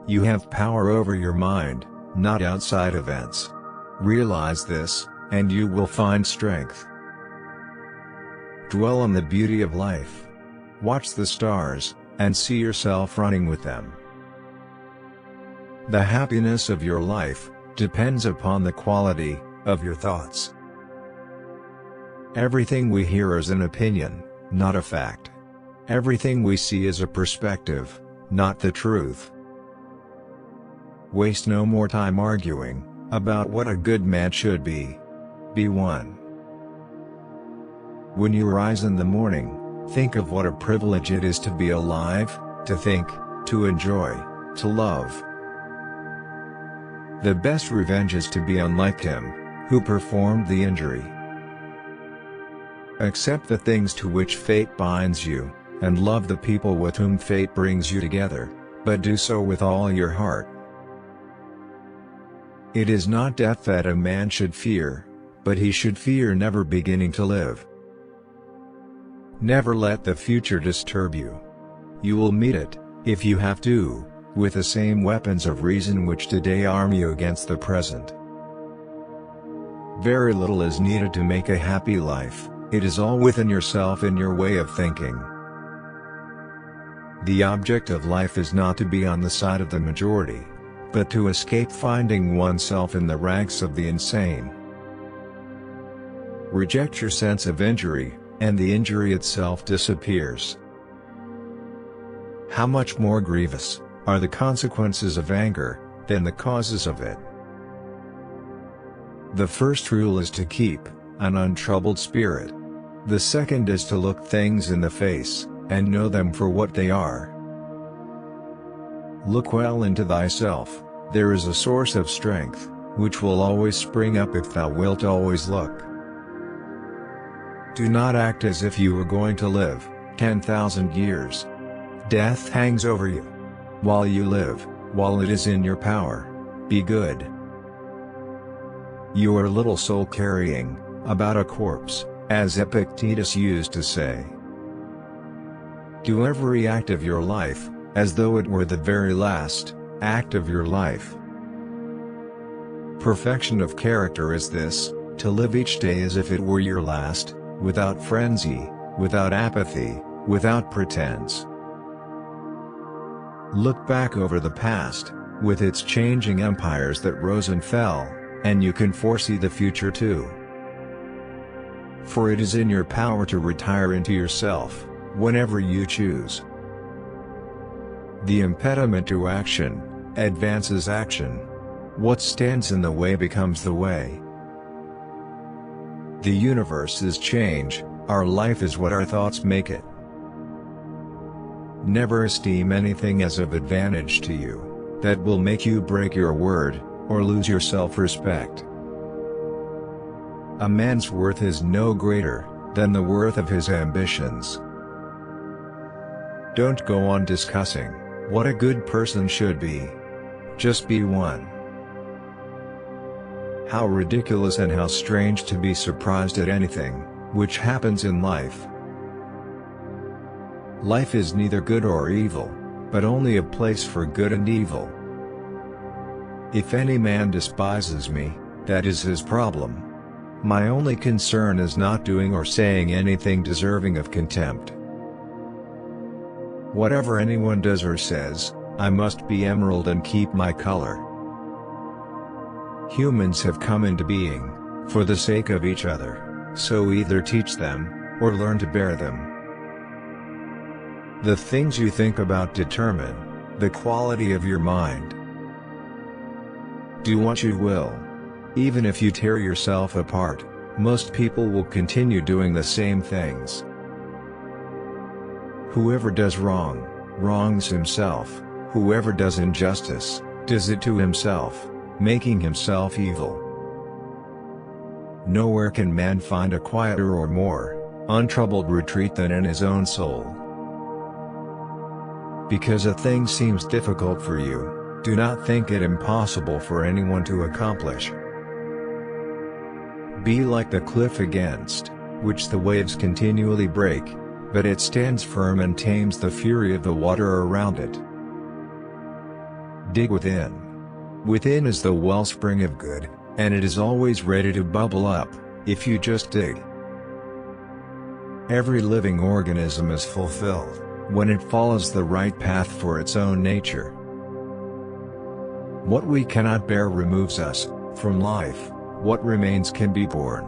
You have power over your mind, not outside events. Realize this, and you will find strength. Dwell on the beauty of life. Watch the stars, and see yourself running with them. The happiness of your life depends upon the quality of your thoughts. Everything we hear is an opinion, not a fact. Everything we see is a perspective, not the truth. Waste no more time arguing about what a good man should be. Be one. When you rise in the morning, think of what a privilege it is to be alive, to think, to enjoy, to love. The best revenge is to be unlike him who performed the injury. Accept the things to which fate binds you, and love the people with whom fate brings you together, but do so with all your heart. It is not death that a man should fear, but he should fear never beginning to live. Never let the future disturb you. You will meet it, if you have to, with the same weapons of reason which today arm you against the present. Very little is needed to make a happy life, it is all within yourself in your way of thinking. The object of life is not to be on the side of the majority, but to escape finding oneself in the ranks of the insane. Reject your sense of injury, and the injury itself disappears. How much more grievous are the consequences of anger than the causes of it? The first rule is to keep an untroubled spirit. The second is to look things in the face, and know them for what they are. Look well into thyself, there is a source of strength, which will always spring up if thou wilt always look. Do not act as if you were going to live 10,000 years. Death hangs over you. While you live, while it is in your power, be good. You are little soul carrying about a corpse, as Epictetus used to say. Do every act of your life as though it were the very last act of your life. Perfection of character is this, to live each day as if it were your last, without frenzy, without apathy, without pretense. Look back over the past, with its changing empires that rose and fell, and you can foresee the future too. For it is in your power to retire into yourself, whenever you choose. The impediment to action advances action. What stands in the way becomes the way. The universe is change, our life is what our thoughts make it. Never esteem anything as of advantage to you, that will make you break your word, or lose your self-respect. A man's worth is no greater than the worth of his ambitions. Don't go on discussing what a good person should be. Just be one. How ridiculous and how strange to be surprised at anything which happens in life. Life is neither good or evil, but only a place for good and evil. If any man despises me, that is his problem. My only concern is not doing or saying anything deserving of contempt. Whatever anyone does or says, I must be emerald and keep my color. Humans have come into being for the sake of each other, so either teach them, or learn to bear them. The things you think about determine the quality of your mind. Do what you will. Even if you tear yourself apart, most people will continue doing the same things. Whoever does wrong, wrongs himself. Whoever does injustice, does it to himself, making himself evil. Nowhere can man find a quieter or more untroubled retreat than in his own soul. Because a thing seems difficult for you, do not think it impossible for anyone to accomplish. Be like the cliff against which the waves continually break, but it stands firm and tames the fury of the water around it. Dig within. Within is the wellspring of good, and it is always ready to bubble up, if you just dig. Every living organism is fulfilled when it follows the right path for its own nature. What we cannot bear removes us from life, what remains can be borne.